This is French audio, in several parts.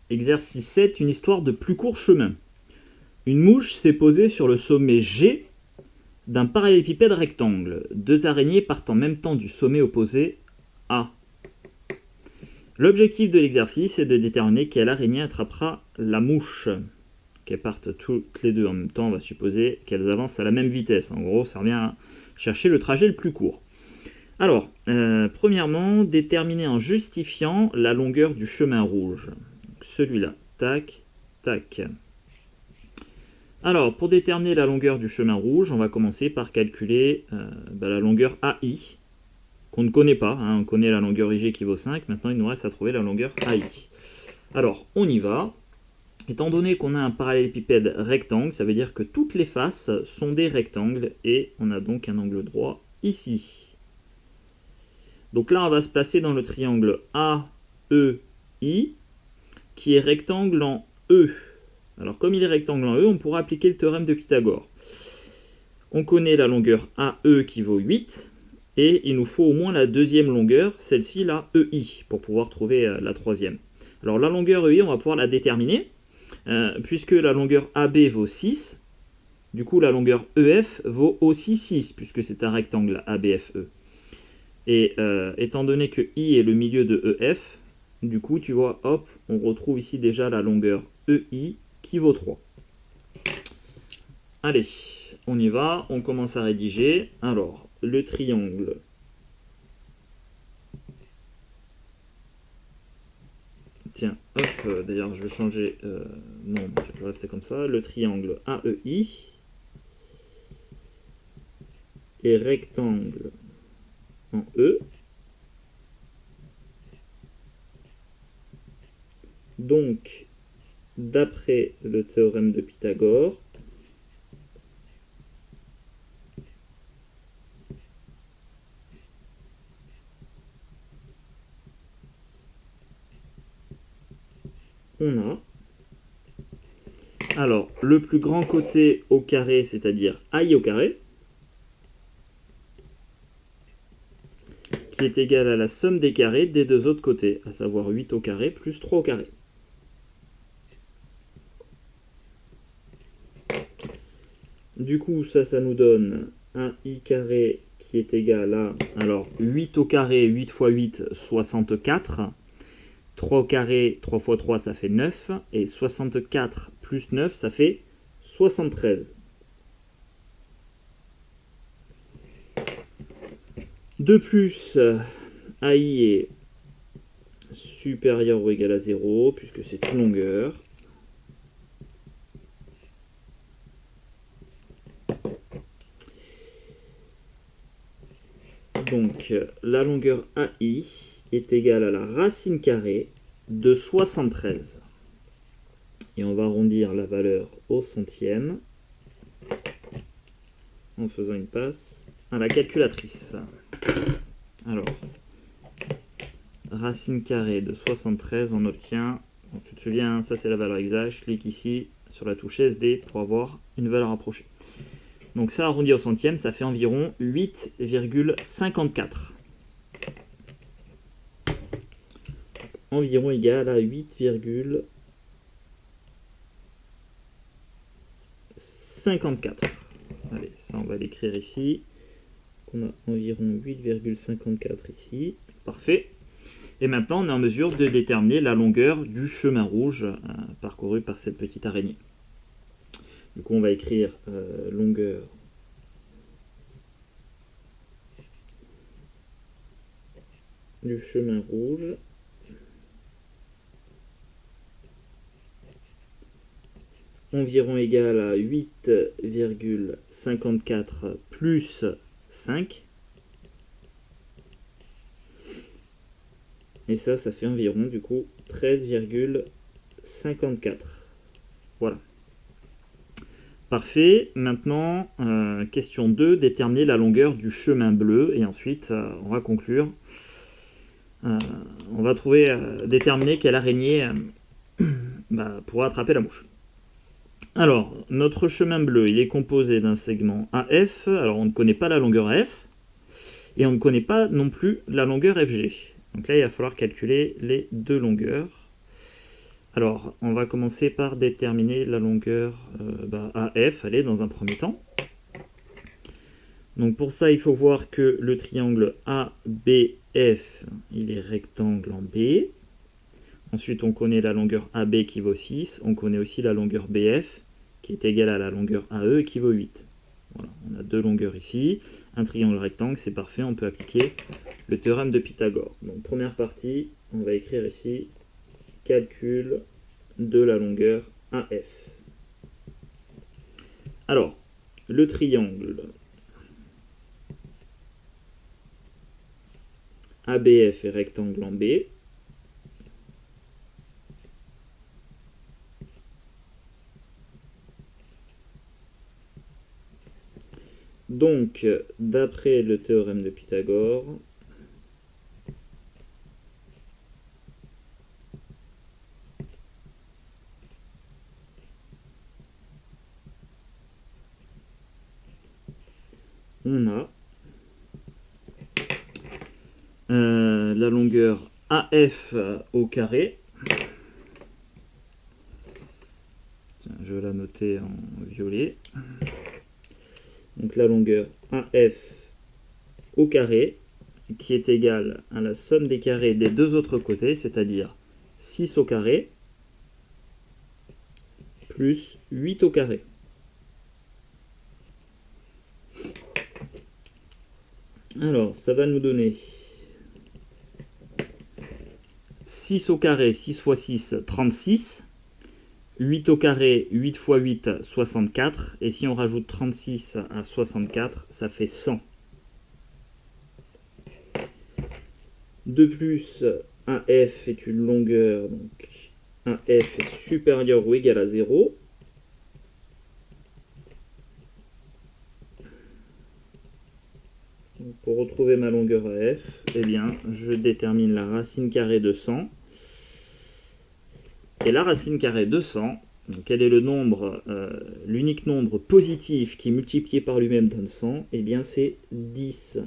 Exercice 7, une histoire de plus court chemin. Une mouche s'est posée sur le sommet G d'un parallélépipède rectangle. Deux araignées partent en même temps du sommet opposé A. L'objectif de l'exercice est de déterminer quelle araignée attrapera la mouche. Qu'elles partent toutes les deux en même temps, on va supposer qu'elles avancent à la même vitesse. En gros, ça revient à chercher le trajet le plus court. Alors, premièrement, déterminer en justifiant la longueur du chemin rouge. Celui-là, tac, tac. Alors, pour déterminer la longueur du chemin rouge, on va commencer par calculer la longueur AI, qu'on ne connaît pas. On connaît la longueur IG qui vaut 5. Maintenant, il nous reste à trouver la longueur AI. Alors, on y va. Étant donné qu'on a un parallélépipède rectangle, ça veut dire que toutes les faces sont des rectangles et on a donc un angle droit ici. Donc là, on va se placer dans le triangle AEI qui est rectangle en E. Alors comme il est rectangle en E, on pourra appliquer le théorème de Pythagore. On connaît la longueur AE qui vaut 8 et il nous faut au moins la deuxième longueur, celle-ci, la EI, pour pouvoir trouver la troisième. Alors la longueur EI, on va pouvoir la déterminer. Puisque la longueur AB vaut 6, du coup la longueur EF vaut aussi 6, puisque c'est un rectangle ABFE. Et étant donné que I est le milieu de EF, du coup tu vois, hop, on retrouve ici déjà la longueur EI qui vaut 3. Allez, on y va, on commence à rédiger. Alors, le triangle tiens, hop, d'ailleurs je vais changer, non, je vais rester comme ça, le triangle AEI est rectangle en E, donc d'après le théorème de Pythagore, on a, alors le plus grand côté au carré, c'est-à-dire AI au carré, qui est égal à la somme des carrés des deux autres côtés, à savoir 8 au carré plus 3 au carré. Du coup, ça nous donne un I carré qui est égal à, alors 8 au carré, 8 fois 8, 64. 3 au carré, 3 fois 3, ça fait 9. Et 64 plus 9, ça fait 73. De plus, AI est supérieur ou égal à 0, puisque c'est une longueur. Donc, la longueur AI est égale à la racine carrée de 73. Et on va arrondir la valeur au centième en faisant une passe à la calculatrice. Alors, racine carrée de 73, on obtient, donc tu te souviens, ça c'est la valeur exacte, je clique ici sur la touche SD pour avoir une valeur approchée. Donc ça arrondi au centième, ça fait environ 8,54. Environ égal à 8,54. Allez, ça on va l'écrire ici. On a environ 8,54 ici. Parfait. Et maintenant on est en mesure de déterminer la longueur du chemin rouge parcouru par cette petite araignée. Du coup on va écrire longueur du chemin rouge environ égal à 8,54 plus 5. Et ça fait environ du coup 13,54. Voilà. Parfait. Maintenant, question 2, déterminer la longueur du chemin bleu. Et ensuite, on va conclure. On va déterminer quelle araignée pourra attraper la mouche. Alors, notre chemin bleu, il est composé d'un segment AF. Alors, on ne connaît pas la longueur AF. Et on ne connaît pas non plus la longueur FG. Donc là, il va falloir calculer les deux longueurs. Alors, on va commencer par déterminer la longueur AF, allez, dans un premier temps. Donc pour ça, il faut voir que le triangle ABF, il est rectangle en B. Ensuite, on connaît la longueur AB qui vaut 6. On connaît aussi la longueur BF qui est égale à la longueur AE qui vaut 8. Voilà, on a deux longueurs ici. Un triangle rectangle, c'est parfait. On peut appliquer le théorème de Pythagore. Donc première partie, on va écrire ici calcul de la longueur AF. Alors, le triangle ABF est rectangle en B. Donc, d'après le théorème de Pythagore, on a la longueur AF au carré. Tiens, je vais la noter en violet. Donc la longueur AF au carré, qui est égale à la somme des carrés des deux autres côtés, c'est-à-dire 6 au carré plus 8 au carré. Alors, ça va nous donner 6 au carré, 6 fois 6, 36. 8 au carré, 8 fois 8, 64. Et si on rajoute 36 à 64, ça fait 100. De plus, AF est une longueur, donc AF est supérieur ou égal à 0. Donc pour retrouver ma longueur AF, eh bien, je détermine la racine carrée de 100. Et la racine carrée de 100, donc quel est le nombre, l'unique nombre positif qui multiplié par lui-même donne 100, eh bien c'est 10.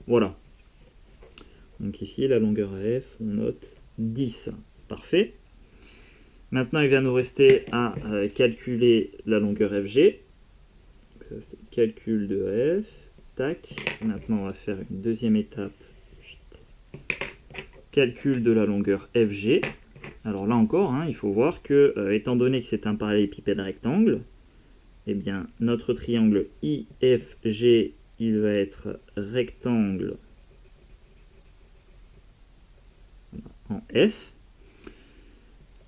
Voilà. Donc ici, la longueur AF, on note 10. Parfait. Maintenant, il va nous rester à calculer la longueur FG. Ça, c'était le calcul de AF. Tac. Maintenant, on va faire une deuxième étape. Calcul de la longueur FG. Alors là encore, il faut voir que, étant donné que c'est un parallélépipède rectangle, eh bien, notre triangle IFG, il va être rectangle en F.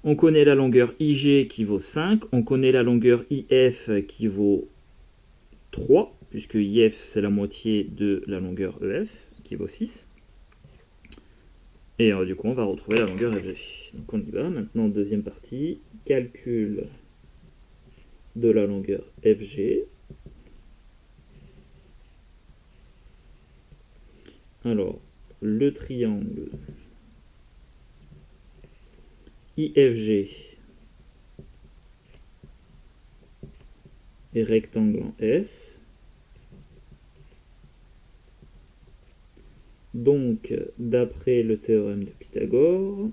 On connaît la longueur IG qui vaut 5. On connaît la longueur IF qui vaut 3, puisque IF, c'est la moitié de la longueur EF, qui vaut 6. Et du coup, on va retrouver la longueur FG. Donc on y va. Maintenant, deuxième partie. Calcul de la longueur FG. Alors, le triangle IFG est rectangle en F. Donc, d'après le théorème de Pythagore,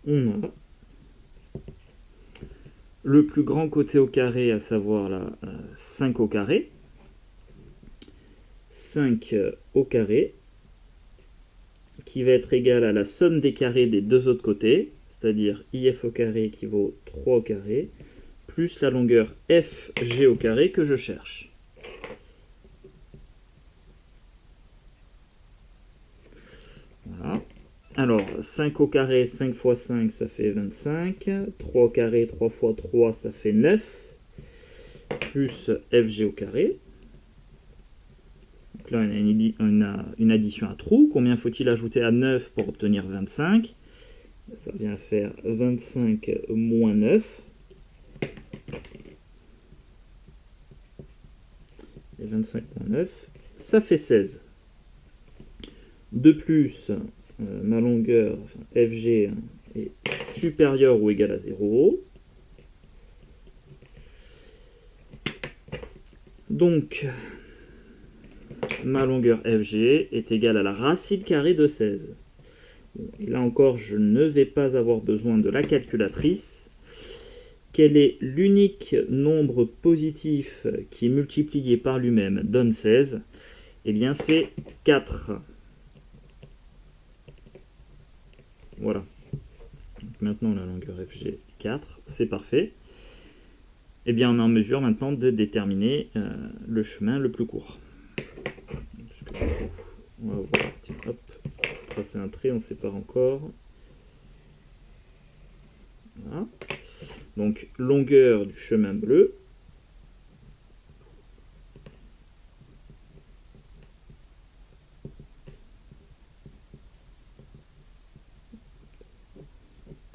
on a le plus grand côté au carré, à savoir la 5 au carré. 5 au carré, qui va être égal à la somme des carrés des deux autres côtés, c'est-à-dire IF au carré qui vaut 3 au carré, plus la longueur FG au carré que je cherche. Voilà. Alors, 5 au carré, 5 fois 5, ça fait 25. 3 au carré, 3 fois 3, ça fait 9. Plus FG au carré. Donc là, on a une addition à trous. Combien faut-il ajouter à 9 pour obtenir 25? Ça vient faire 25 moins 9. Et 25 moins 9, ça fait 16. De plus, ma longueur FG est supérieure ou égale à 0. Donc, ma longueur FG est égale à la racine carrée de 16. Bon, et là encore, je ne vais pas avoir besoin de la calculatrice. Quel est l'unique nombre positif qui, multiplié par lui-même, donne 16? Eh bien, c'est 4. Voilà. Donc maintenant, la longueur FG 4, c'est parfait. Eh bien, on est en mesure maintenant de déterminer le chemin le plus court. On va voir, tiens, hop, tracer un trait, on ne sait pas encore. Voilà. Donc, longueur du chemin bleu.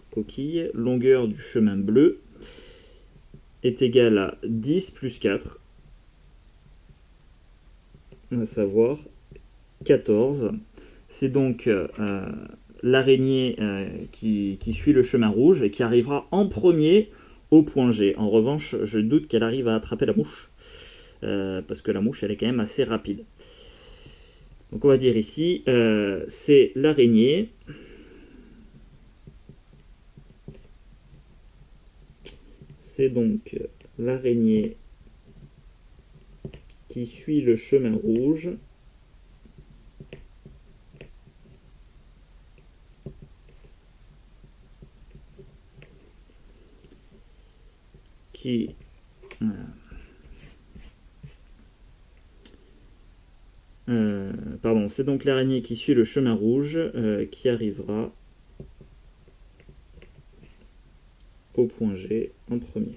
Coquille, longueur du chemin bleu est égale à 10 plus 4, à savoir 14. C'est donc l'araignée qui suit le chemin rouge et qui arrivera en premier au point G. En revanche, je doute qu'elle arrive à attraper la mouche, parce que la mouche, elle est quand même assez rapide. Donc on va dire ici, c'est l'araignée. C'est donc l'araignée qui suit le chemin rouge qui pardon, c'est donc l'araignée qui suit le chemin rouge qui arrivera au point G en premier.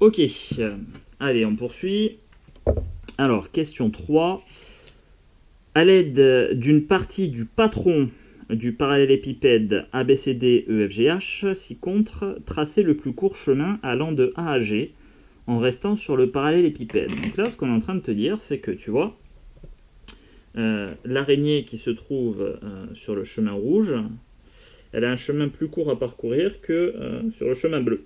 Ok, allez, on poursuit. Alors, question 3. À l'aide d'une partie du patron du parallélépipède ABCD-EFGH, ci-contre, tracer le plus court chemin allant de A à G en restant sur le parallélépipède. Donc là, ce qu'on est en train de te dire, c'est que, tu vois, l'araignée qui se trouve sur le chemin rouge, elle a un chemin plus court à parcourir que sur le chemin bleu.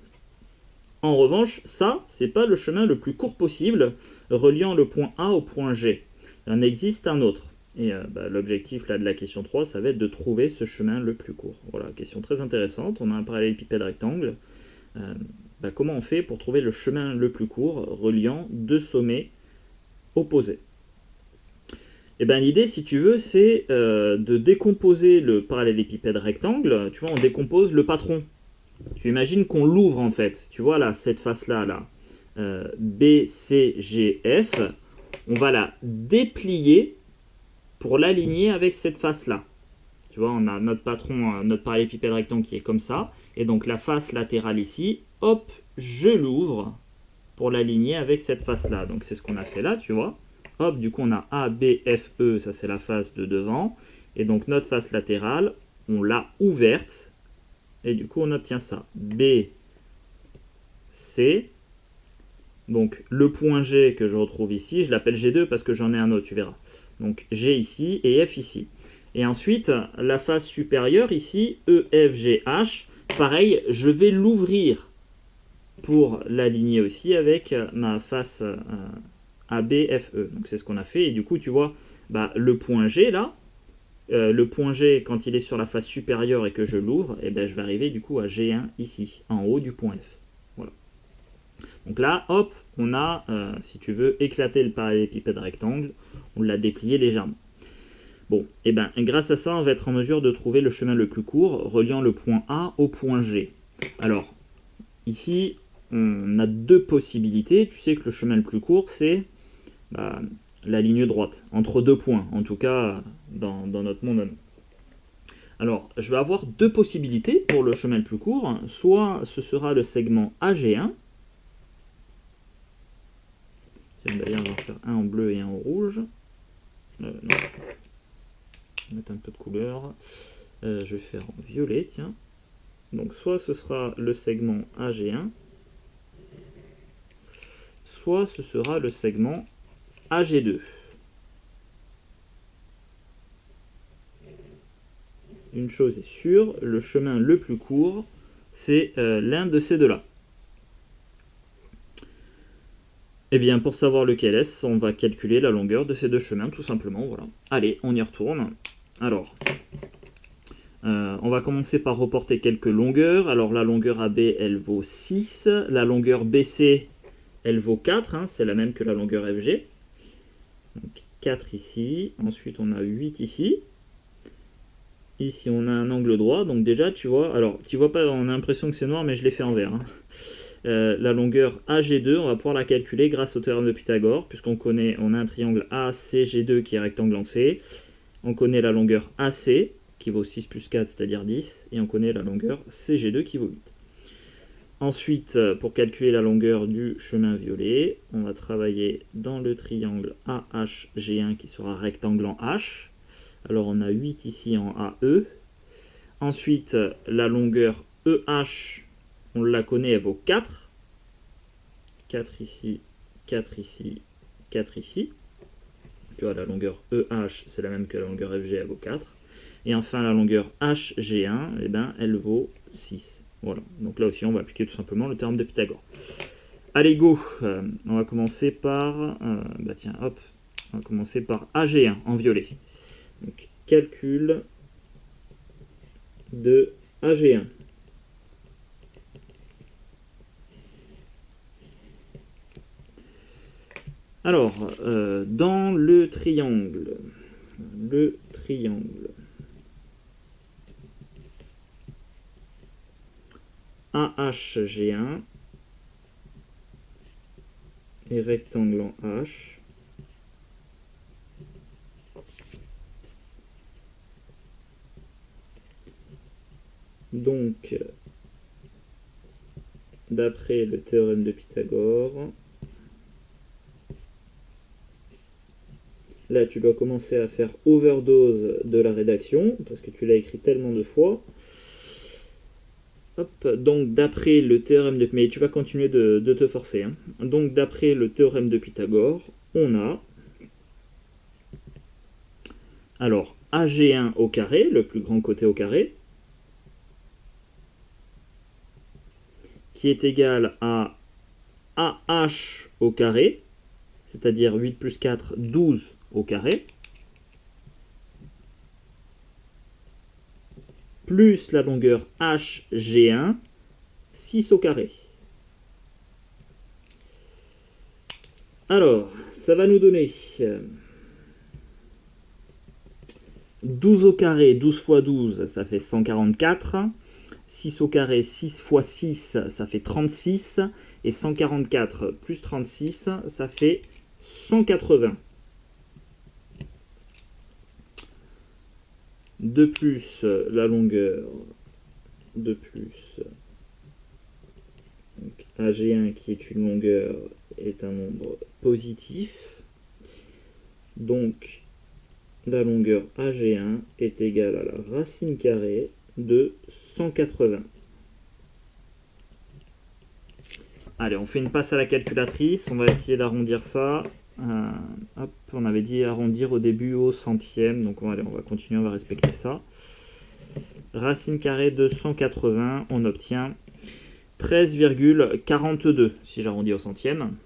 En revanche, ça, c'est pas le chemin le plus court possible reliant le point A au point G. Il en existe un autre. Et l'objectif là de la question 3, ça va être de trouver ce chemin le plus court. Voilà, question très intéressante. On a un parallélépipède rectangle. Comment on fait pour trouver le chemin le plus court reliant deux sommets opposés? Et l'idée, si tu veux, c'est de décomposer le parallélépipède rectangle. Tu vois, on décompose le patron. Tu imagines qu'on l'ouvre en fait. Tu vois là, cette face-là, là, B, C, G, F. On va la déplier pour l'aligner avec cette face-là. Tu vois, on a notre patron, notre parallélépipède rectangle qui est comme ça. Et donc la face latérale ici, hop, je l'ouvre pour l'aligner avec cette face-là. Donc c'est ce qu'on a fait là, tu vois. Hop, du coup on a A, B, F, E, ça c'est la face de devant. Et donc notre face latérale, on l'a ouverte. Et du coup on obtient ça. B, C. Donc le point G que je retrouve ici, je l'appelle G2 parce que j'en ai un autre, tu verras. Donc G ici et F ici. Et ensuite, la face supérieure ici, E, F, G, H, pareil, je vais l'ouvrir pour l'aligner aussi avec ma face AB, F, E. Donc c'est ce qu'on a fait. Et du coup, tu vois, le point G là, le point G, quand il est sur la face supérieure et que je l'ouvre, je vais arriver du coup à G1 ici, en haut du point F. Voilà. Donc là, hop, on a, si tu veux, éclaté le parallélépipède rectangle, on l'a déplié légèrement. Bon, grâce à ça, on va être en mesure de trouver le chemin le plus court reliant le point A au point G. Alors, ici, on a deux possibilités. Tu sais que le chemin le plus court, c'est la ligne droite, entre deux points, en tout cas dans notre monde. Alors, je vais avoir deux possibilités pour le chemin le plus court. Soit ce sera le segment AG1. D'ailleurs, on va faire un en bleu et un en rouge. Non. On va mettre un peu de couleur. Je vais faire en violet, tiens. Donc, soit ce sera le segment AG1, soit ce sera le segment AG2. une chose est sûre, le chemin le plus court, c'est l'un de ces deux-là. Eh bien, pour savoir lequel est, on va calculer la longueur de ces deux chemins, tout simplement. Voilà. Allez, on y retourne. Alors, on va commencer par reporter quelques longueurs. Alors, la longueur AB, elle vaut 6. La longueur BC, elle vaut 4. Hein, c'est la même que la longueur FG. Donc, 4 ici. Ensuite, on a 8 ici. Ici, on a un angle droit. Donc, déjà, tu vois... Alors, tu vois pas, on a l'impression que c'est noir, mais je l'ai fait en vert. Hein. La longueur AG2, on va pouvoir la calculer grâce au théorème de Pythagore, puisqu'on connaît, on a un triangle ACG2 qui est rectangle en C. On connaît la longueur AC, qui vaut 6 plus 4, c'est-à-dire 10. Et on connaît la longueur CG2 qui vaut 8. Ensuite, pour calculer la longueur du chemin violet, on va travailler dans le triangle AHG1 qui sera rectangle en H. Alors on a 8 ici en AE. Ensuite, la longueur EH, on la connaît, elle vaut 4. 4 ici, 4 ici, 4 ici. Tu vois, la longueur EH, c'est la même que la longueur FG, elle vaut 4. Et enfin, la longueur HG1, eh ben, elle vaut 6. Voilà. Donc là aussi, on va appliquer tout simplement le théorème de Pythagore. Allez, go. On va commencer par... tiens, hop. On va commencer par AG1 en violet. Donc, calcul de AG1. Alors, dans le triangle AHG1 et rectangle en H, donc, d'après le théorème de Pythagore, là, tu dois commencer à faire overdose de la rédaction, parce que tu l'as écrit tellement de fois. Hop, donc d'après le théorème de... Mais tu vas continuer de te forcer. Hein. Donc d'après le théorème de Pythagore, on a... Alors, AG1 au carré, le plus grand côté au carré, qui est égal à AH au carré, c'est-à-dire 8 plus 4, 12 au carré, plus la longueur HG1, 6 au carré. Alors, ça va nous donner 12 au carré, 12 fois 12, ça fait 144. 6 au carré, 6 fois 6, ça fait 36. Et 144 plus 36, ça fait 180. De plus, la longueur de plus, donc AG1 qui est une longueur est un nombre positif. Donc la longueur AG1 est égale à la racine carrée de 180. Allez, on fait une passe à la calculatrice, on va essayer d'arrondir ça. Hop, on avait dit arrondir au début au centième, donc on va continuer, on va respecter ça. Racine carrée de 180, on obtient 13,42 si j'arrondis au centième.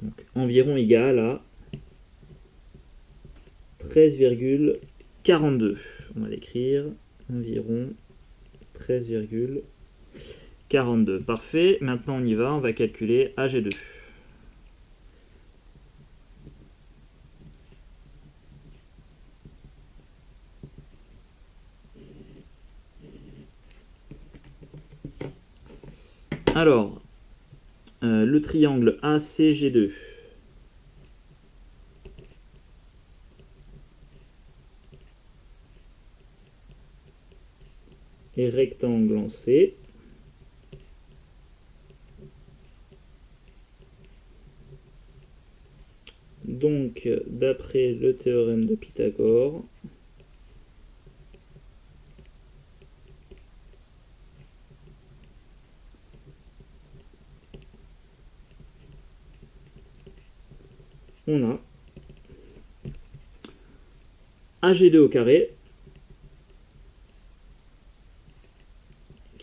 Donc environ égal à 13,42. On va l'écrire, environ 13,42. Parfait, maintenant on y va, on va calculer AG2. Alors, le triangle ACG2. Et rectangle en C. Donc, d'après le théorème de Pythagore, on a AG2 au carré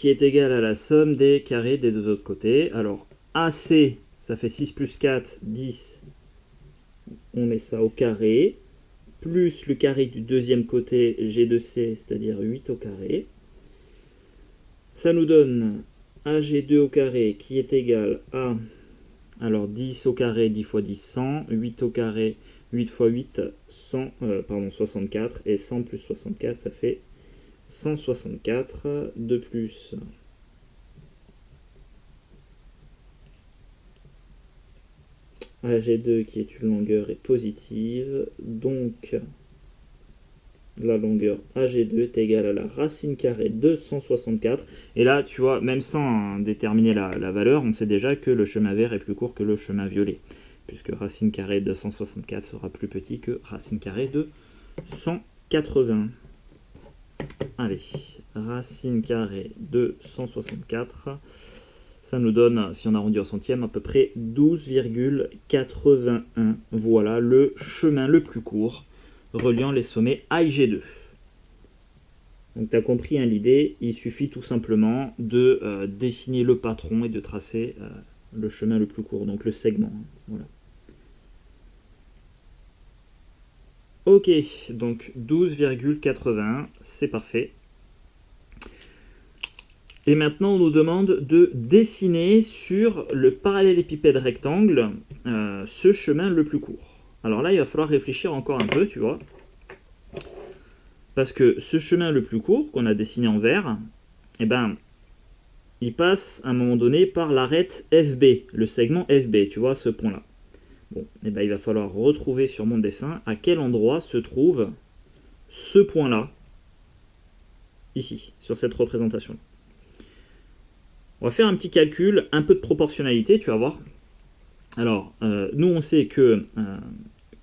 qui est égal à la somme des carrés des deux autres côtés. Alors, AC, ça fait 6 plus 4, 10. On met ça au carré. Plus le carré du deuxième côté, G de C, c'est-à-dire 8 au carré. Ça nous donne AG2 au carré qui est égal à... Alors, 10 au carré, 10 fois 10, 100. 8 au carré, 8 fois 8, 64. Et 100 plus 64, ça fait 164. De plus... AG2 qui est une longueur est positive, donc la longueur AG2 est égale à la racine carrée de 164. Et là, tu vois, même sans déterminer la valeur, on sait déjà que le chemin vert est plus court que le chemin violet, puisque racine carrée de 164 sera plus petit que racine carrée de 180. Allez, racine carrée de 164... Ça nous donne, si on arrondit au centième, à peu près 12,81. Voilà le chemin le plus court reliant les sommets A et G2. Donc tu as compris hein, l'idée, il suffit tout simplement de dessiner le patron et de tracer le chemin le plus court, donc le segment. Voilà. Ok, donc 12,81, c'est parfait. Et maintenant, on nous demande de dessiner sur le parallélépipède rectangle ce chemin le plus court. Alors là, il va falloir réfléchir encore un peu, tu vois. Parce que ce chemin le plus court, qu'on a dessiné en vert, eh ben, il passe à un moment donné par l'arête FB, le segment FB, tu vois, ce point-là. Bon, eh ben, il va falloir retrouver sur mon dessin à quel endroit se trouve ce point-là, ici, sur cette représentation. On va faire un petit calcul, un peu de proportionnalité, tu vas voir. Alors, nous on sait que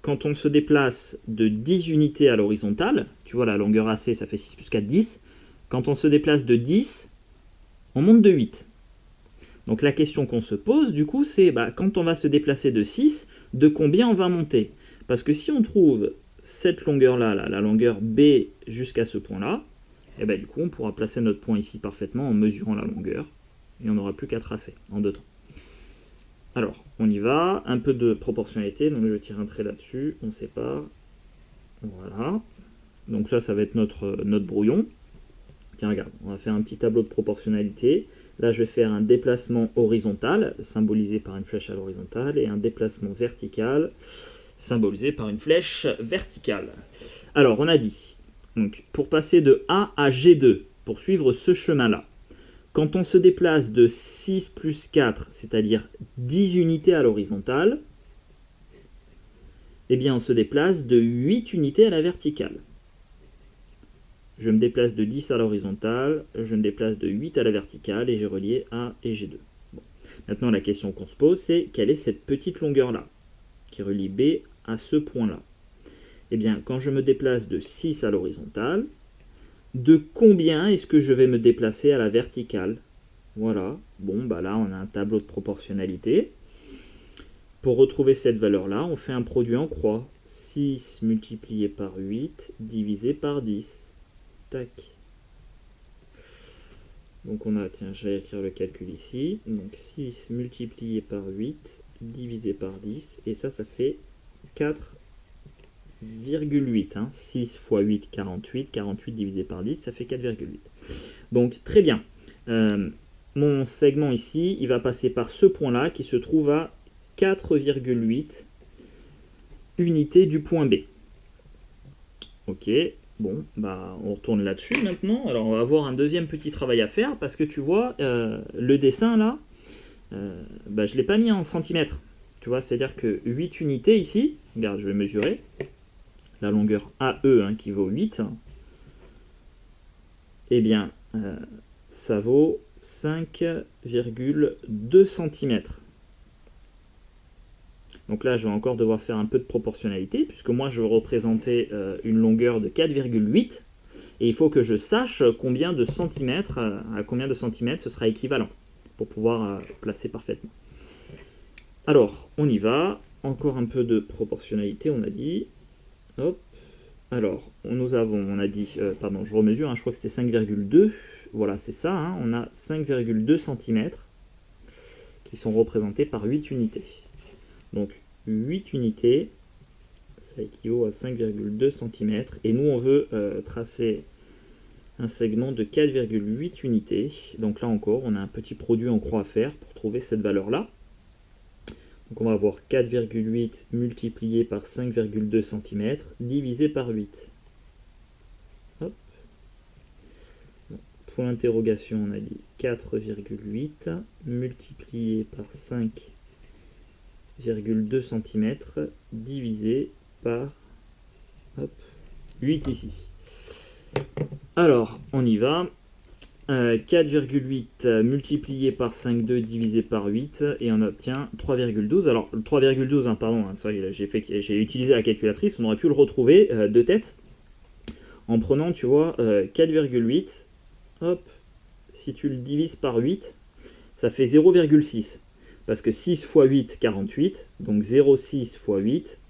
quand on se déplace de 10 unités à l'horizontale, tu vois la longueur AC ça fait 6 plus 4, 10. Quand on se déplace de 10, on monte de 8. Donc la question qu'on se pose du coup c'est, quand on va se déplacer de 6, de combien on va monter? Parce que si on trouve cette longueur-là, la longueur B jusqu'à ce point-là, et du coup on pourra placer notre point ici parfaitement en mesurant la longueur. Et on n'aura plus qu'à tracer en deux temps. Alors, on y va, un peu de proportionnalité, donc je tire un trait là-dessus, on sépare, voilà. Donc ça va être notre brouillon. Tiens, regarde, on va faire un petit tableau de proportionnalité. Là, je vais faire un déplacement horizontal, symbolisé par une flèche à l'horizontale, et un déplacement vertical, symbolisé par une flèche verticale. Alors, on a dit, donc, pour passer de A à G2, pour suivre ce chemin-là, quand on se déplace de 6 plus 4, c'est-à-dire 10 unités à l'horizontale, eh bien on se déplace de 8 unités à la verticale. Je me déplace de 10 à l'horizontale, je me déplace de 8 à la verticale et j'ai relié A et G2. Bon. Maintenant la question qu'on se pose c'est quelle est cette petite longueur-là qui relie B à ce point-là? Eh bien quand je me déplace de 6 à l'horizontale, de combien est-ce que je vais me déplacer à la verticale? Voilà, bon, là on a un tableau de proportionnalité. Pour retrouver cette valeur-là, on fait un produit en croix. 6 multiplié par 8 divisé par 10. Tac. Donc on a, tiens, je vais écrire le calcul ici. Donc 6 multiplié par 8 divisé par 10. Et ça fait 4,8. 6 fois 8, 48. 48 divisé par 10, ça fait 4,8. Donc très bien. Mon segment ici, il va passer par ce point-là qui se trouve à 4,8 unités du point B. Ok, bon, on retourne là-dessus maintenant. Alors on va avoir un deuxième petit travail à faire parce que tu vois, le dessin là, je ne l'ai pas mis en centimètres. Tu vois, c'est-à-dire que 8 unités ici, regarde, je vais mesurer, la longueur AE qui vaut 8, eh bien, ça vaut 5,2 cm. Donc là, je vais encore devoir faire un peu de proportionnalité, puisque moi, je veux représenter une longueur de 4,8, et il faut que je sache combien de centimètres, à combien de centimètres ce sera équivalent, pour pouvoir placer parfaitement. Alors, on y va. Encore un peu de proportionnalité, on a dit. Hop. Alors, on a dit, pardon, je remesure, je crois que c'était 5,2. voilà, c'est ça, hein, on a 5,2 cm qui sont représentés par 8 unités. Donc 8 unités, ça équivaut à 5,2 cm. Et nous, on veut tracer un segment de 4,8 unités. Donc là encore, on a un petit produit en croix à faire pour trouver cette valeur-là. Donc on va avoir 4,8 multiplié par 5,2 cm divisé par 8. Hop. Point d'interrogation, on a dit 4,8 multiplié par 5,2 cm divisé par 8 ici. Alors, on y va. 4,8 multiplié par 5,2 divisé par 8 et on obtient 3,12. Alors, 3,12, hein, pardon, hein, j'ai utilisé la calculatrice, on aurait pu le retrouver de tête en prenant, tu vois, 4,8. Hop, si tu le divises par 8, ça fait 0,6. Parce que 6 fois 8, 48. Donc 0,6 fois 8,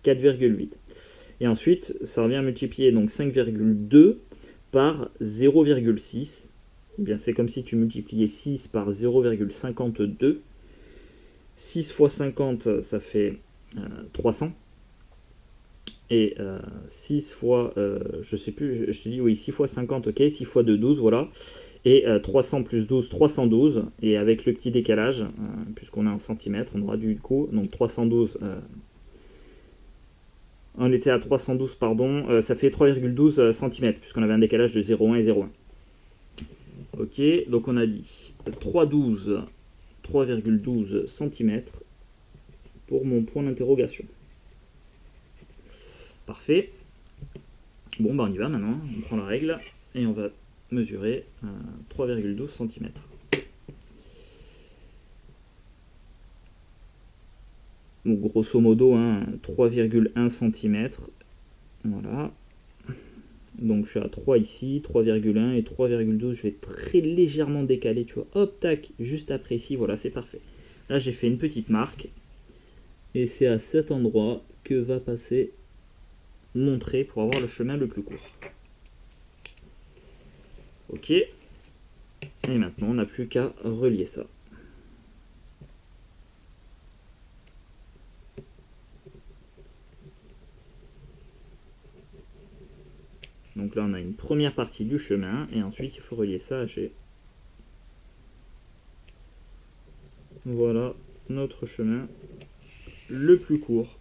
4,8. Et ensuite, ça revient à multiplier donc 5,2 par 0,6. Eh bien, c'est comme si tu multipliais 6 par 0,52. 6 fois 50, ça fait 300. Et 6 fois, je sais plus, je te dis oui, 6 fois 50, ok, 6 fois 2, 12, voilà. Et 300 plus 12, 312. Et avec le petit décalage, puisqu'on a un centimètre, on aura du coup, donc 312, on était à 312, pardon, ça fait 3,12 cm, puisqu'on avait un décalage de 0,1 et 0,1. Ok, donc on a dit 3,12 cm pour mon point d'interrogation. Parfait. Bon, bah on y va maintenant. On prend la règle et on va mesurer 3,12 cm. Donc grosso modo, 3,1 cm. Voilà. Donc je suis à 3 ici, 3,1 et 3,12. Je vais très légèrement décaler, tu vois. Hop, tac, juste après ici. Voilà, c'est parfait. Là, j'ai fait une petite marque. Et c'est à cet endroit que va passer mon trait pour avoir le chemin le plus court. Ok. Et maintenant, on n'a plus qu'à relier ça. Donc là, on a une première partie du chemin, et ensuite, il faut relier ça à G. Voilà notre chemin le plus court.